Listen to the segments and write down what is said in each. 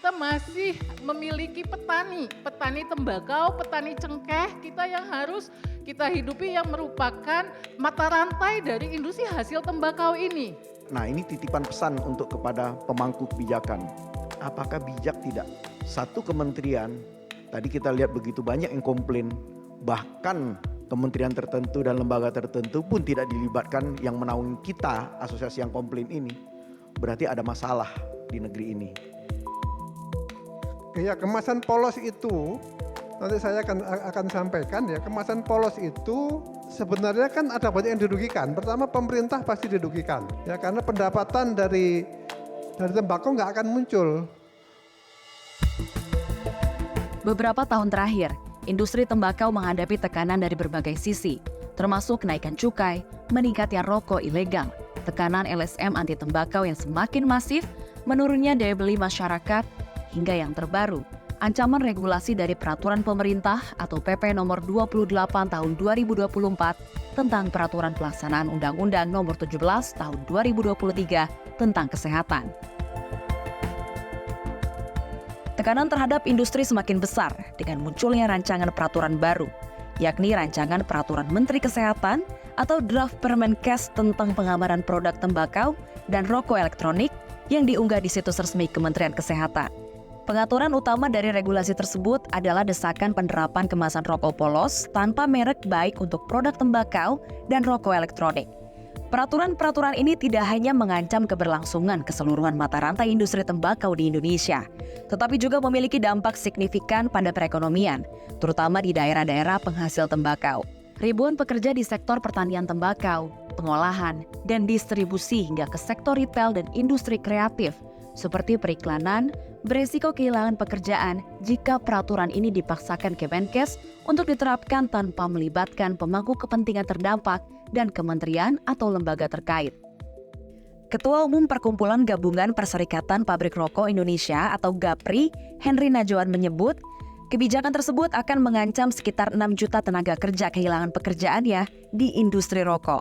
kita masih memiliki petani tembakau, petani cengkeh kita yang harus kita hidupi yang merupakan mata rantai dari industri hasil tembakau ini. Nah, ini titipan pesan untuk kepada pemangku kebijakan. Apakah bijak tidak? Satu kementerian, tadi kita lihat begitu banyak yang komplain, bahkan kementerian tertentu dan lembaga tertentu pun tidak dilibatkan yang menaungi kita, asosiasi yang komplain ini. Berarti ada masalah di negeri ini. Ya, kemasan polos itu nanti saya akan sampaikan ya, kemasan polos itu sebenarnya kan ada banyak yang dirugikan. Pertama, pemerintah pasti dirugikan ya, karena pendapatan dari tembakau nggak akan muncul. Beberapa tahun terakhir, industri tembakau menghadapi tekanan dari berbagai sisi, termasuk kenaikan cukai, meningkatnya rokok ilegal, tekanan LSM anti tembakau yang semakin masif, menurunnya daya beli masyarakat, hingga yang terbaru, ancaman regulasi dari peraturan pemerintah atau PP nomor 28 tahun 2024 tentang peraturan pelaksanaan Undang-Undang nomor 17 tahun 2023 tentang kesehatan. Tekanan terhadap industri semakin besar dengan munculnya rancangan peraturan baru, yakni rancangan peraturan Menteri Kesehatan atau Draft Permenkes tentang pengamanan produk tembakau dan rokok elektronik yang diunggah di situs resmi Kementerian Kesehatan. Pengaturan utama dari regulasi tersebut adalah desakan penerapan kemasan rokok polos tanpa merek baik untuk produk tembakau dan rokok elektronik. Peraturan-peraturan ini tidak hanya mengancam keberlangsungan keseluruhan mata rantai industri tembakau di Indonesia, tetapi juga memiliki dampak signifikan pada perekonomian, terutama di daerah-daerah penghasil tembakau. Ribuan pekerja di sektor pertanian tembakau, pengolahan, dan distribusi hingga ke sektor retail dan industri kreatif, seperti periklanan, beresiko kehilangan pekerjaan jika peraturan ini dipaksakan Kemenkes untuk diterapkan tanpa melibatkan pemangku kepentingan terdampak dan kementerian atau lembaga terkait. Ketua Umum Perkumpulan Gabungan Perserikatan Pabrik Rokok Indonesia atau GAPRI, Henry Najwan menyebut, kebijakan tersebut akan mengancam sekitar 6 juta tenaga kerja kehilangan pekerjaannya di industri rokok.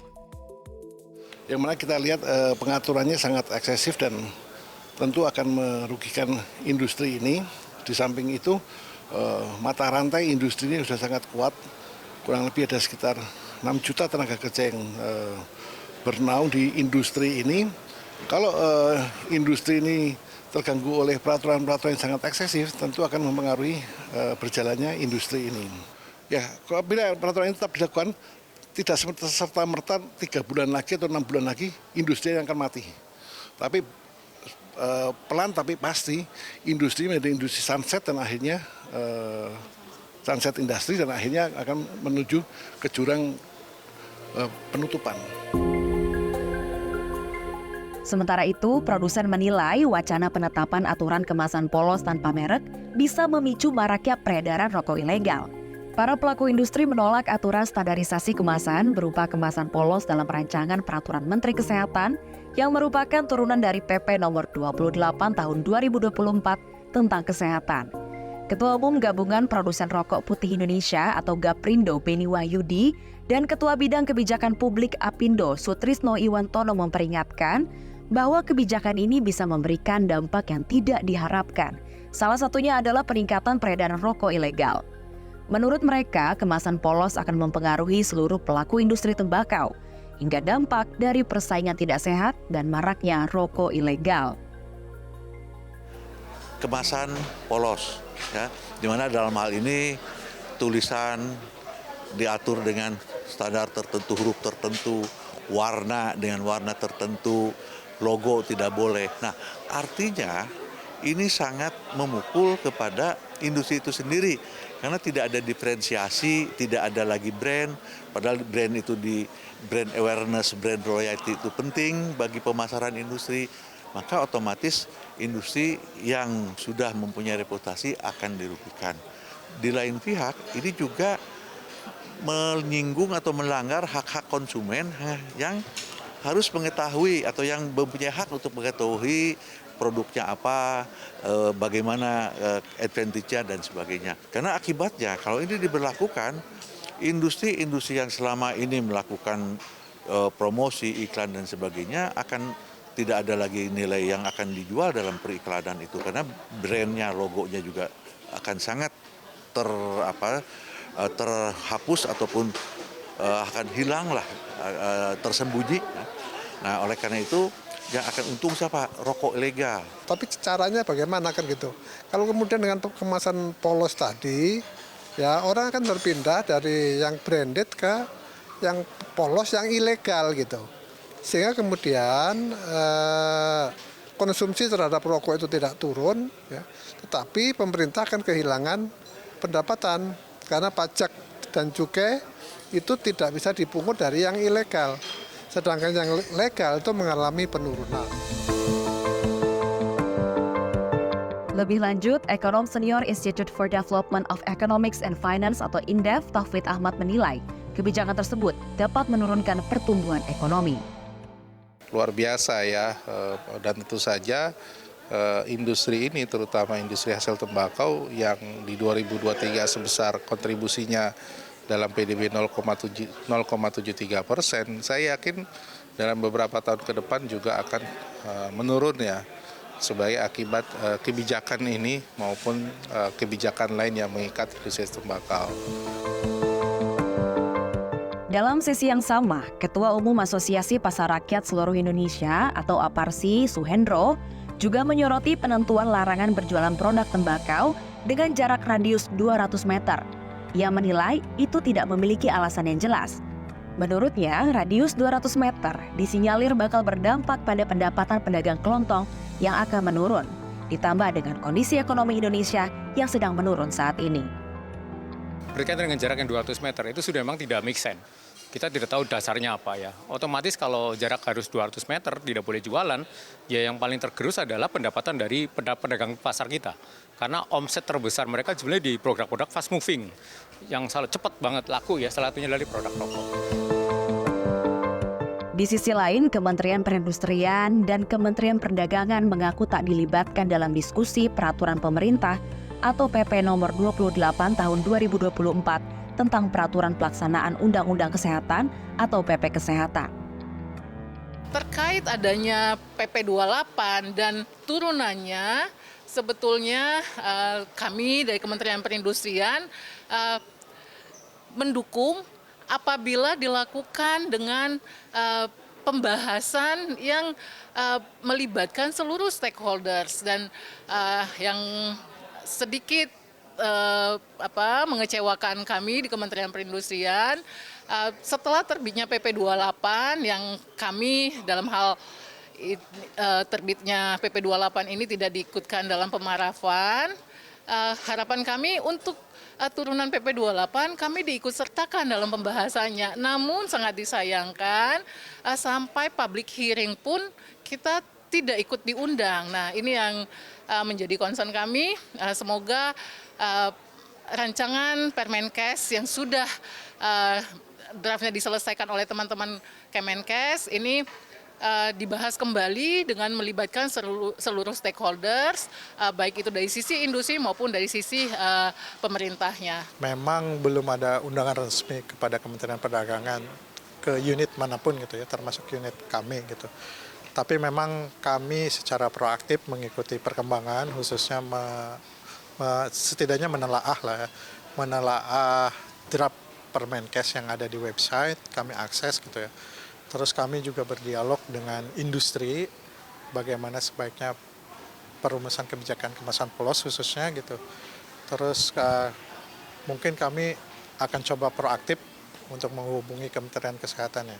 Yang mana kita lihat pengaturannya sangat eksesif dan tentu akan merugikan industri ini. Di samping itu mata rantai industri ini sudah sangat kuat, kurang lebih ada sekitar 6 juta tenaga kerja yang bernaung di industri ini. Kalau industri ini terganggu oleh peraturan-peraturan yang sangat eksesif, tentu akan mempengaruhi berjalannya industri ini. Ya, bila peraturan ini tetap dilakukan, tidak serta-merta 3 bulan lagi atau 6 bulan lagi industri yang akan mati. Tapi pelan tapi pasti industri menjadi industri sunset dan akhirnya sunset industri dan akhirnya akan menuju ke jurang penutupan. Sementara itu, produsen menilai wacana penetapan aturan kemasan polos tanpa merek bisa memicu maraknya peredaran rokok ilegal. Para pelaku industri menolak aturan standarisasi kemasan berupa kemasan polos dalam rancangan peraturan Menteri Kesehatan yang merupakan turunan dari PP nomor 28 tahun 2024 tentang kesehatan. Ketua Umum Gabungan Produsen Rokok Putih Indonesia atau GAPRINDO Beni Wahyudi dan Ketua Bidang Kebijakan Publik Apindo Sutrisno Iwantono memperingatkan bahwa kebijakan ini bisa memberikan dampak yang tidak diharapkan. Salah satunya adalah peningkatan peredaran rokok ilegal. Menurut mereka, kemasan polos akan mempengaruhi seluruh pelaku industri tembakau, hingga dampak dari persaingan tidak sehat dan maraknya rokok ilegal. Kemasan polos, ya, di mana dalam hal ini tulisan diatur dengan standar tertentu, huruf tertentu, warna dengan warna tertentu, logo tidak boleh. Nah, artinya ini sangat memukul kepada industri itu sendiri karena tidak ada diferensiasi, tidak ada lagi brand, padahal brand itu di brand awareness, brand loyalty itu penting bagi pemasaran industri, maka otomatis industri yang sudah mempunyai reputasi akan dirugikan. Di lain pihak, ini juga menyinggung atau melanggar hak-hak konsumen yang harus mengetahui atau yang mempunyai hak untuk mengetahui produknya apa, bagaimana advantage-nya dan sebagainya. Karena akibatnya kalau ini diberlakukan, industri-industri yang selama ini melakukan promosi, iklan dan sebagainya akan tidak ada lagi nilai yang akan dijual dalam periklanan itu, karena brandnya, logonya juga akan sangat terhapus ataupun akan hilang lah, tersembunyi. Nah, oleh karena itu yang akan untung siapa? Rokok ilegal. Tapi caranya bagaimana kan gitu. Kalau kemudian dengan kemasan polos tadi, ya orang akan berpindah dari yang branded ke yang polos, yang ilegal gitu. Sehingga kemudian konsumsi terhadap rokok itu tidak turun, ya, tetapi pemerintah akan kehilangan pendapatan karena pajak dan cukai itu tidak bisa dipungut dari yang ilegal. Sedangkan yang legal itu mengalami penurunan. Lebih lanjut, ekonom senior Institute for Development of Economics and Finance atau INDEF, Taufik Ahmad menilai kebijakan tersebut dapat menurunkan pertumbuhan ekonomi. Luar biasa ya, dan tentu saja industri ini, terutama industri hasil tembakau yang di 2023 sebesar kontribusinya dalam PDB 0,73%, saya yakin dalam beberapa tahun ke depan juga akan menurun ya, sebagai akibat kebijakan ini maupun kebijakan lain yang mengikat industri tembakau. Dalam sesi yang sama, Ketua Umum Asosiasi Pasar Rakyat Seluruh Indonesia atau APARSI, Suhendro, juga menyoroti penentuan larangan berjualan produk tembakau dengan jarak radius 200 meter. Ia menilai itu tidak memiliki alasan yang jelas. Menurutnya, radius 200 meter disinyalir bakal berdampak pada pendapatan pedagang kelontong yang akan menurun, ditambah dengan kondisi ekonomi Indonesia yang sedang menurun saat ini. Berkaitan dengan jarak yang 200 meter itu sudah memang tidak make sense. Kita tidak tahu dasarnya apa ya. Otomatis kalau jarak harus 200 meter tidak boleh jualan, ya yang paling tergerus adalah pendapatan dari pedagang pasar kita. Karena omset terbesar mereka sebenarnya di produk-produk fast moving, yang cepat banget laku ya, salah satunya dari produk rokok. Di sisi lain, Kementerian Perindustrian dan Kementerian Perdagangan mengaku tak dilibatkan dalam diskusi peraturan pemerintah atau PP nomor 28 tahun 2024 tentang peraturan pelaksanaan Undang-Undang Kesehatan atau PP Kesehatan. Terkait adanya PP 28 dan turunannya, sebetulnya kami dari Kementerian Perindustrian mendukung apabila dilakukan dengan pembahasan yang melibatkan seluruh stakeholders dan yang sedikit mengecewakan kami di Kementerian Perindustrian setelah terbitnya PP 28 yang kami dalam hal terbitnya PP 28 ini tidak diikutkan dalam pemarafan. Harapan kami untuk turunan PP 28 kami diikut sertakan dalam pembahasannya. Namun sangat disayangkan sampai public hearing pun kita tidak ikut diundang. Nah, ini yang menjadi concern kami. Semoga rancangan Permenkes yang sudah draftnya diselesaikan oleh teman-teman Kemenkes ini dibahas kembali dengan melibatkan seluruh stakeholders, baik itu dari sisi industri maupun dari sisi pemerintahnya. Memang belum ada undangan resmi kepada Kementerian Perdagangan ke unit manapun gitu ya, termasuk unit kami gitu. Tapi memang kami secara proaktif mengikuti perkembangan, khususnya setidaknya menelaah draft Permenkes yang ada di website, kami akses gitu ya. Terus kami juga berdialog dengan industri, bagaimana sebaiknya perumusan kebijakan kemasan polos khususnya gitu. Terus mungkin kami akan coba proaktif untuk menghubungi Kementerian Kesehatan ya,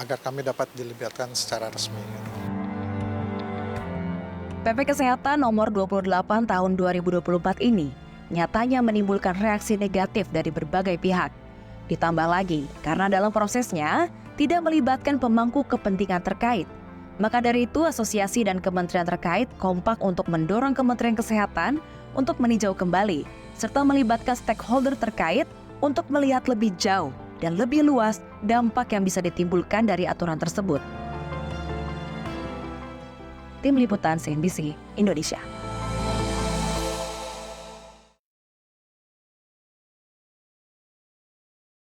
agar kami dapat dilibatkan secara resmi. PP Kesehatan nomor 28 tahun 2024 ini nyatanya menimbulkan reaksi negatif dari berbagai pihak. Ditambah lagi, karena dalam prosesnya tidak melibatkan pemangku kepentingan terkait. Maka dari itu, asosiasi dan kementerian terkait kompak untuk mendorong Kementerian Kesehatan untuk meninjau kembali, serta melibatkan stakeholder terkait untuk melihat lebih jauh dan lebih luas dampak yang bisa ditimbulkan dari aturan tersebut. Tim Liputan CNBC Indonesia.